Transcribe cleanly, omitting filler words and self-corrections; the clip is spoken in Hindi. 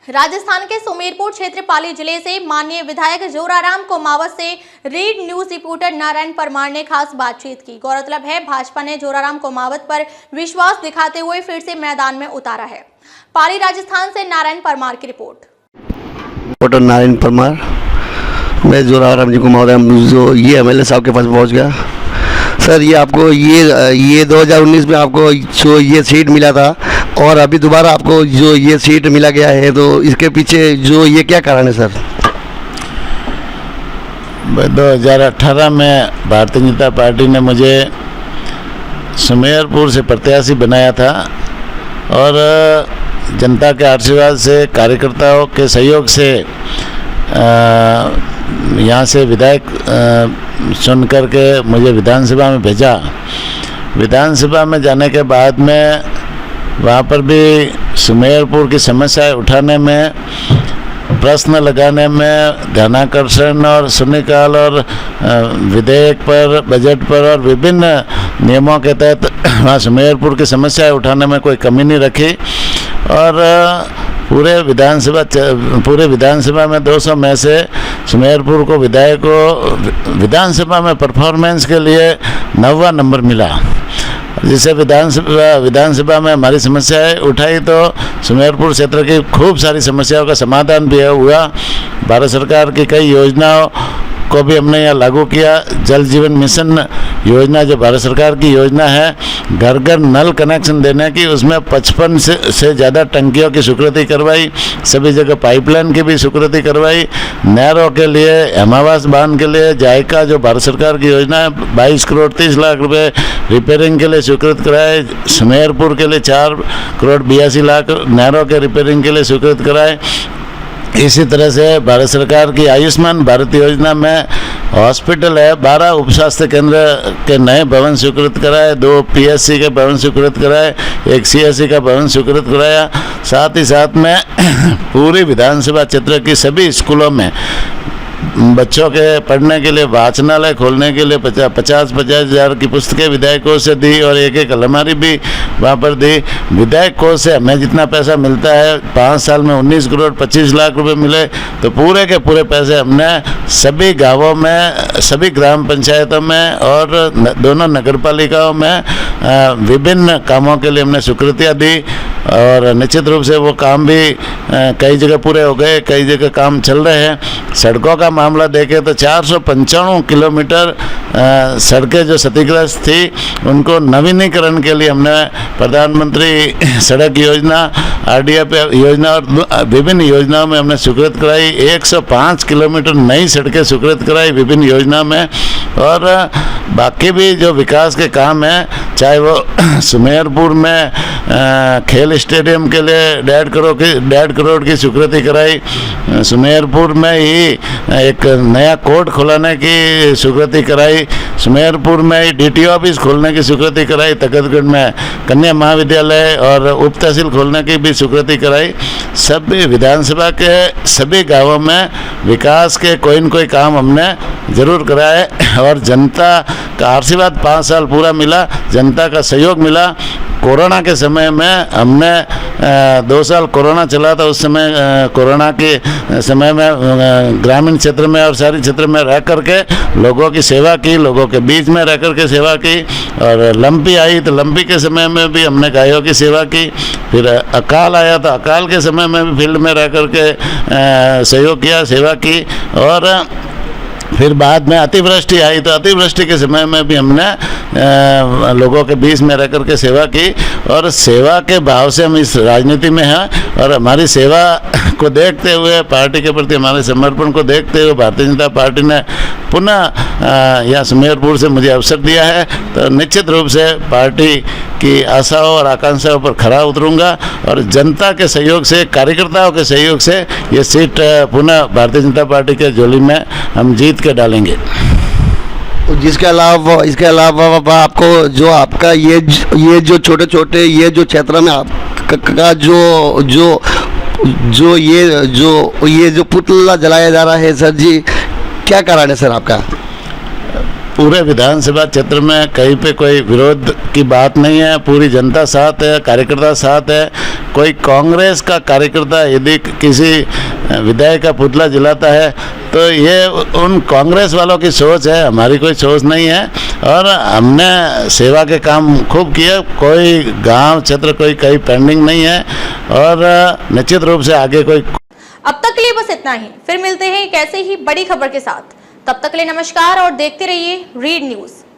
राजस्थान के सुमेरपुर क्षेत्र पाली जिले से माननीय विधायक जोराराम कोमावत से read news reporter Narayan Parmar ने खास बातचीत की। गौरतलब है, भाजपा ने जोराराम कोमावत पर विश्वास दिखाते हुए फिर से मैदान में उतारा है। पाली राजस्थान से नारायण परमार की रिपोर्ट। रिपोर्टर नारायण परमार, मैं जोराराम जी कोमावत जो ये एमएलए साहब के पास पहुंच गया। सर, ये आपको ये 2019 में आपको जो ये सीट मिला था और अभी दोबारा आपको जो ये सीट मिला गया है, तो इसके पीछे जो ये क्या कारण है सर? 2018 में भारतीय जनता पार्टी ने मुझे सुमेरपुर से प्रत्याशी बनाया था और जनता के आशीर्वाद से, कार्यकर्ताओं के सहयोग से यहाँ से विधायक चुन करके मुझे विधानसभा में भेजा। विधानसभा में जाने के बाद में वहाँ पर भी सुमेरपुर की समस्याएं उठाने में, प्रश्न लगाने में, ध्यानाकर्षण और शून्यकाल और विधेयक पर, बजट पर और विभिन्न नियमों के तहत वहाँ सुमेरपुर की समस्याएं उठाने में कोई कमी नहीं रखी और पूरे विधानसभा में 200 में से सुमेरपुर को विधायक को विधानसभा में परफॉर्मेंस के लिए 9वां नंबर मिला। जिससे विधानसभा में हमारी समस्याएं उठाई तो सुमेरपुर क्षेत्र की खूब सारी समस्याओं का समाधान भी हुआ। भारत सरकार की कई योजनाओं को भी हमने यहाँ लागू किया। जल जीवन मिशन योजना जो भारत सरकार की योजना है, घर घर नल कनेक्शन देने की, उसमें 55 से ज़्यादा टंकियों की स्वीकृति करवाई। सभी जगह पाइपलाइन की भी स्वीकृति करवाई। नहरों के लिए, हेमावास बांध के लिए जायका जो भारत सरकार की योजना है, 22 करोड़ 30 लाख रुपए रिपेयरिंग के लिए स्वीकृत कराए। सुमेरपुर के लिए 4 करोड़ 82 लाख नहरों के रिपेयरिंग के लिए स्वीकृत कराए। इसी तरह से भारत सरकार की आयुष्मान भारत योजना में हॉस्पिटल है, 12 उप स्वास्थ्य केंद्र के नए भवन स्वीकृत कराए, 2 पीएससी के भवन स्वीकृत कराए, 1 सीएससी का भवन स्वीकृत कराया। साथ ही साथ में पूरी विधानसभा क्षेत्र की सभी स्कूलों में बच्चों के पढ़ने के लिए वाचनालय खोलने के लिए 50 हज़ार की पुस्तकें विधायक कोष से दी और एक अलमारी भी वहाँ पर दी। विधायक कोष से हमें जितना पैसा मिलता है, 5 साल में 19 करोड़ 25 लाख रुपए मिले, तो पूरे के पूरे पैसे हमने सभी गांवों में, सभी ग्राम पंचायतों में और दोनों नगर पालिकाओं में विभिन्न कामों के लिए हमने स्वीकृतियाँ दी और निश्चित रूप से वो काम भी कई जगह पूरे हो गए, कई जगह काम चल रहे हैं। सड़कों का मामला देखें तो 495 किलोमीटर सड़कें जो क्षतिग्रस्त थी उनको नवीनीकरण के लिए हमने प्रधानमंत्री सड़क योजना, आरडीएफ योजना और विभिन्न योजनाओं में हमने स्वीकृत कराई। 105 किलोमीटर नई सड़कें स्वीकृत कराई विभिन्न योजनाओं में और बाकी भी जो विकास के काम हैं, चाहे वो सुमेरपुर में खेल स्टेडियम के लिए 1.5 करोड़ की स्वीकृति कराई, सुमेरपुर में ही एक नया कोर्ट खुलाने की स्वीकृति कराई, सुमेरपुर में ही डीटीओ ऑफिस खोलने की स्वीकृति कराई, तखतगढ़ में कन्या महाविद्यालय और उप तहसील खोलने की भी स्वीकृति कराई। सभी विधानसभा के सभी गांवों में विकास के कोई न कोई काम हमने जरूर कराए और जनता का आशीर्वाद 5 साल पूरा मिला, जनता का सहयोग मिला। कोरोना के समय में हमने 2 साल कोरोना चला था, उस समय कोरोना के समय में ग्रामीण क्षेत्र में और शहरी क्षेत्र में रह करके लोगों की सेवा की, लोगों के बीच में रह करके सेवा की और लंपी आई तो लंपी के समय में भी हमने गायों की सेवा की। फिर अकाल आया तो अकाल के समय में भी फील्ड में रह करके सहयोग किया, सेवा की और फिर बाद में अतिवृष्टि आई तो अतिवृष्टि के समय में भी हमने लोगों के बीच में रह करके सेवा की और सेवा के भाव से हम इस राजनीति में हैं और हमारी सेवा को देखते हुए, पार्टी के प्रति हमारे समर्पण को देखते हुए भारतीय जनता पार्टी ने पुनः यहाँ सुमेरपुर से मुझे अवसर दिया है। तो निश्चित रूप से पार्टी की आशाओं और आकांक्षाओं पर खरा उतरूंगा और जनता के सहयोग से, कार्यकर्ताओं के सहयोग से ये सीट पुनः भारतीय जनता पार्टी के झोली में हम जीत के डालेंगे। इसके अलावा आपको जो आपका ये जो छोटे ये जो क्षेत्र में आपका ये जो पुतला जलाया जा रहा है सर जी, क्या कारण है सर आपका? पूरे विधानसभा क्षेत्र में कहीं पे कोई विरोध की बात नहीं है, पूरी जनता साथ है, कार्यकर्ता साथ है, कोई कांग्रेस का कार्यकर्ता यदि किसी विधायक का पुतला जलाता है तो ये उन कांग्रेस वालों की सोच है, हमारी कोई सोच नहीं है। और हमने सेवा के काम खूब किए, कोई गांव क्षेत्र कोई कहीं पेंडिंग नहीं है और निश्चित रूप से आगे कोई। अब तक के लिए बस इतना ही, फिर मिलते हैं एक ऐसे ही बड़ी खबर के साथ। तब तक के लिए नमस्कार और देखते रहिए रीड न्यूज।